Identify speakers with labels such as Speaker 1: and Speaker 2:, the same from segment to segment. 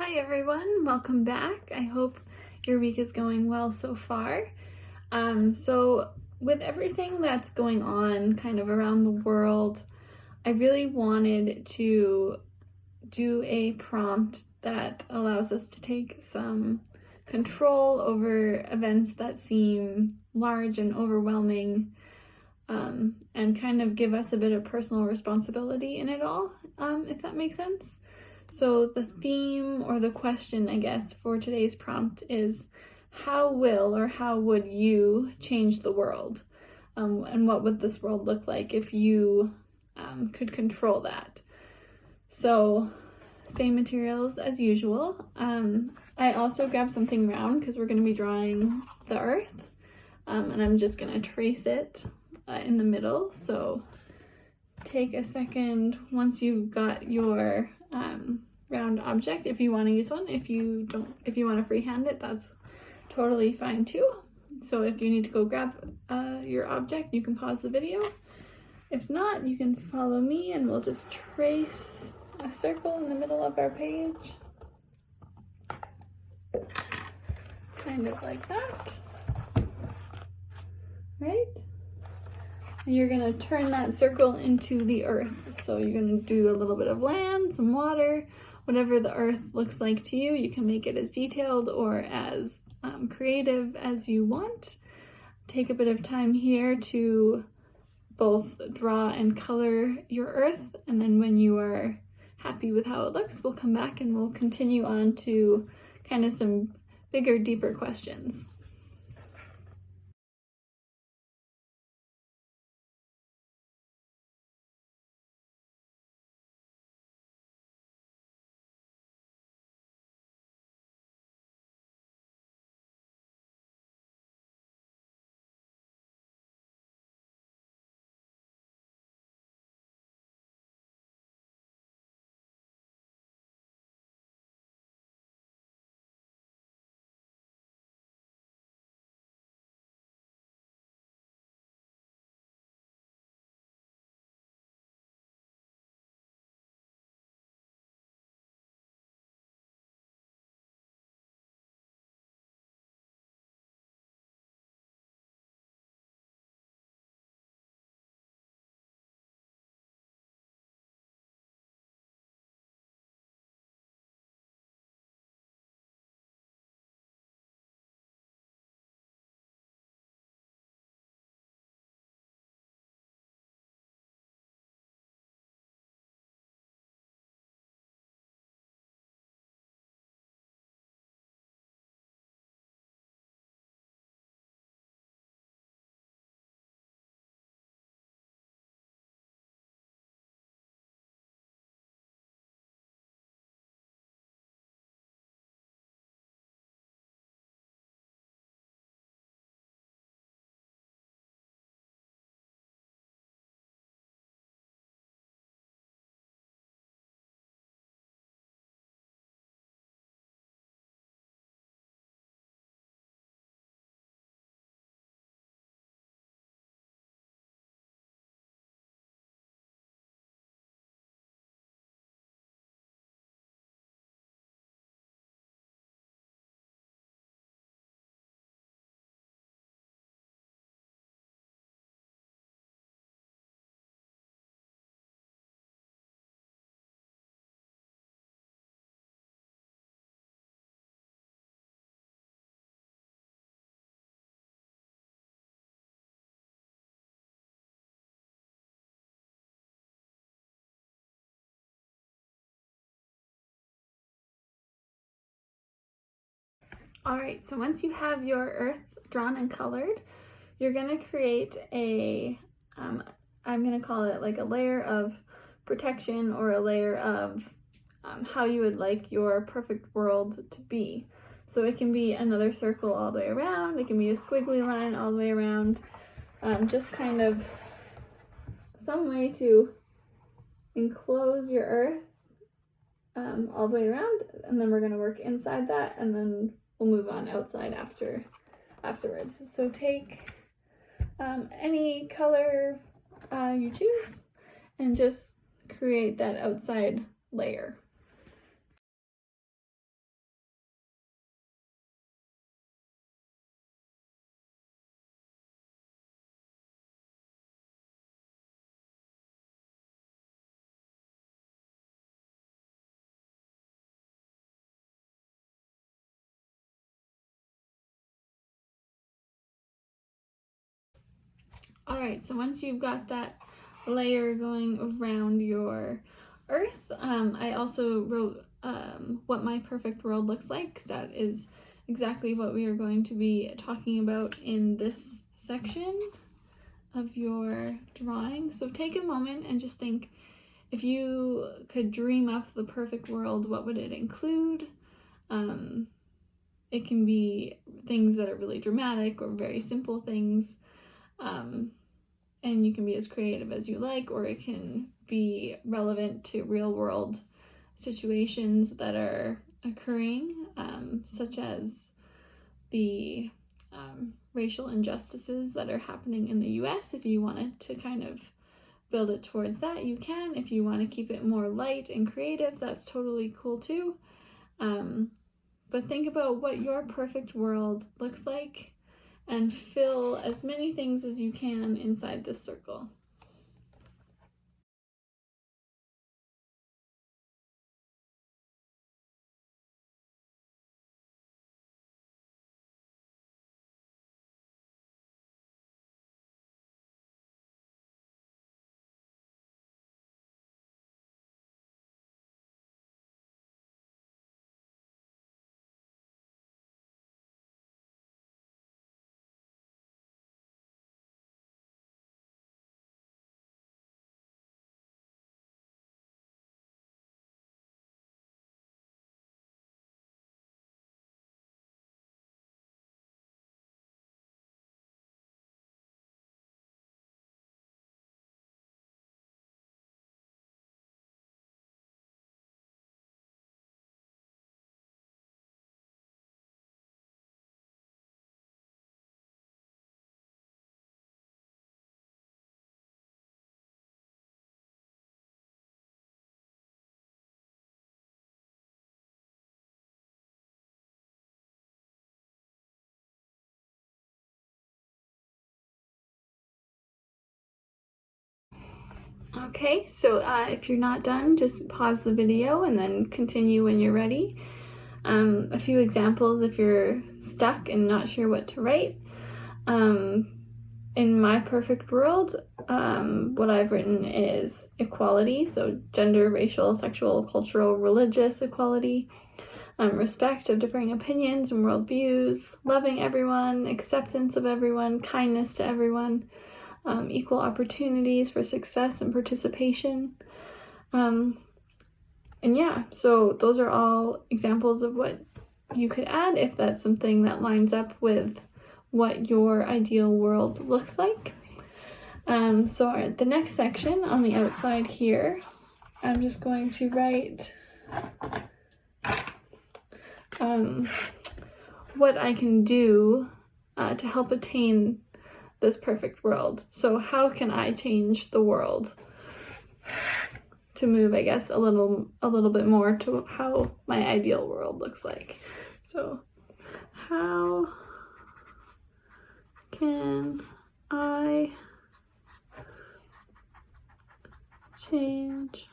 Speaker 1: Hi everyone, welcome back. I hope your week is going well so far. So with everything that's going on kind of around the world, I really wanted to do a prompt that allows us to take some control over events that seem large and overwhelming, and kind of give us a bit of personal responsibility in it all, if that makes sense. So the theme or the question, I guess, for today's prompt is how would you change the world? And what would this world look like if you could control that? So same materials as usual. I also grabbed something round because we're going to be drawing the earth, and I'm just going to trace it in the middle. So take a second once you've got your round object, if you want to use one. If you want to freehand it, that's totally fine too. So if you need to go grab your object, you can pause the video. If not, you can follow me and we'll just trace a circle in the middle of our page. Kind of like that. Right? And you're going to turn that circle into the earth. So you're going to do a little bit of land, some water, whatever the earth looks like to you. You can make it as detailed or as creative as you want. Take a bit of time here to both draw and color your earth, and then when you are happy with how it looks, we'll come back and we'll continue on to kind of some bigger, deeper questions. Alright, so once you have your earth drawn and colored, you're going to create a, I'm going to call it like a layer of protection, or a layer of how you would like your perfect world to be. So it can be another circle all the way around, it can be a squiggly line all the way around, just kind of some way to enclose your earth all the way around, and then we're going to work inside that, and then we'll move on outside afterwards. So take any color you choose and just create that outside layer. All right, so once you've got that layer going around your earth, I also wrote what my perfect world looks like. That is exactly what we are going to be talking about in this section of your drawing. So take a moment and just think, if you could dream up the perfect world, what would it include? It can be things that are really dramatic or very simple things. And you can be as creative as you like, or it can be relevant to real world situations that are occurring, such as the racial injustices that are happening in the US. If you wanted to kind of build it towards that, you can. If you want to keep it more light and creative, that's totally cool too. But think about what your perfect world looks like and fill as many things as you can inside this circle. Okay, so if you're not done, just pause the video and then continue when you're ready. A few examples if you're stuck and not sure what to write. In my perfect world, what I've written is equality, so gender, racial, sexual, cultural, religious equality, respect of differing opinions and worldviews, loving everyone, acceptance of everyone, kindness to everyone, equal opportunities for success and participation. And yeah, so those are all examples of what you could add if that's something that lines up with what your ideal world looks like. So the next section on the outside here, I'm just going to write what I can do to help attain this perfect world. So how can I change the world to move, I guess, a little bit more to how my ideal world looks like. So how can I change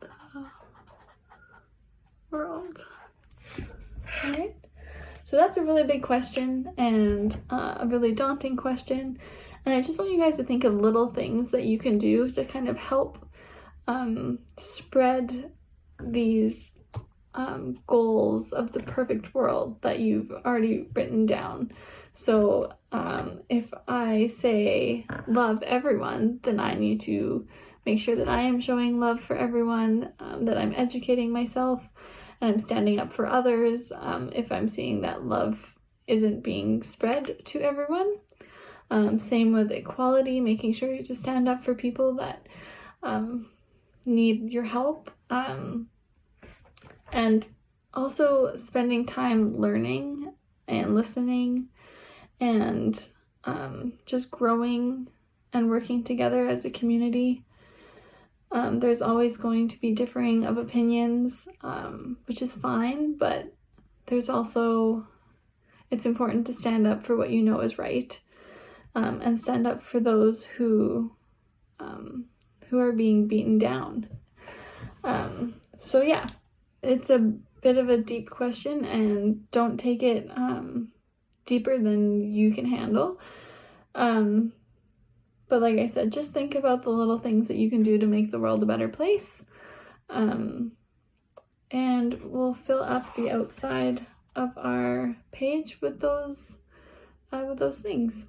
Speaker 1: the world? All right. So that's a really big question and a really daunting question. And I just want you guys to think of little things that you can do to kind of help spread these goals of the perfect world that you've already written down. So if I say love everyone, then I need to make sure that I am showing love for everyone, that I'm educating myself, and I'm standing up for others if I'm seeing that love isn't being spread to everyone. Same with equality, making sure you just stand up for people that need your help. And also spending time learning and listening and just growing and working together as a community. There's always going to be differing of opinions, which is fine, but there's also, it's important to stand up for what you know is right, and stand up for those who are being beaten down. So yeah, it's a bit of a deep question, and don't take it deeper than you can handle. But like I said, just think about the little things that you can do to make the world a better place. And we'll fill up the outside of our page with those things.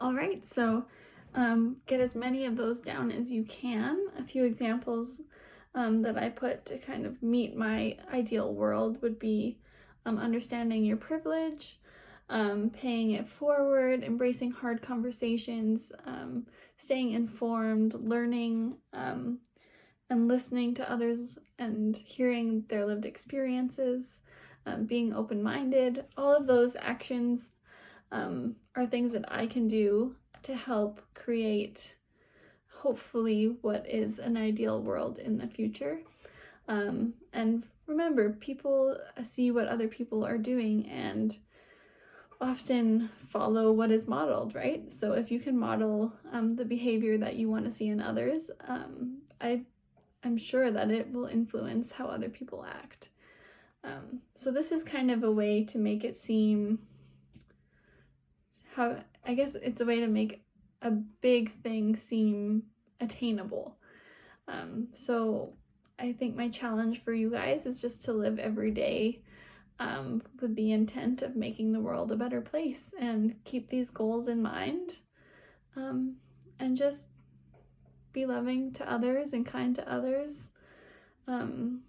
Speaker 1: All right, so get as many of those down as you can. A few examples that I put to kind of meet my ideal world would be understanding your privilege, paying it forward, embracing hard conversations, staying informed, learning, and listening to others and hearing their lived experiences, being open-minded. All of those actions are things that I can do to help create, hopefully, what is an ideal world in the future. And remember, people see what other people are doing and often follow what is modeled, right? So if you can model the behavior that you want to see in others, I'm sure that it will influence how other people act. So this is kind of a way to make it seem I guess it's a way to make a big thing seem attainable. So I think my challenge for you guys is just to live every day with the intent of making the world a better place, and keep these goals in mind, and just be loving to others and kind to others, and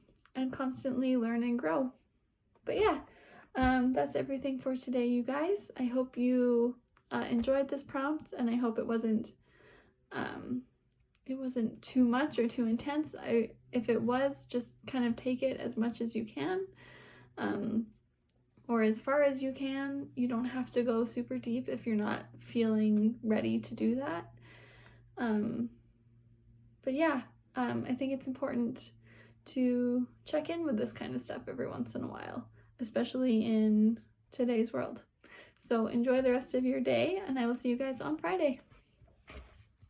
Speaker 1: constantly learn and grow. But yeah, that's everything for today, you guys. I hope you enjoyed this prompt, and I hope it wasn't too much or too intense. If it was, just kind of take it as much as you can, or as far as you can. You don't have to go super deep if you're not feeling ready to do that. But yeah, I think it's important to check in with this kind of stuff every once in a while, especially in today's world. So enjoy the rest of your day, and I will see you guys on Friday.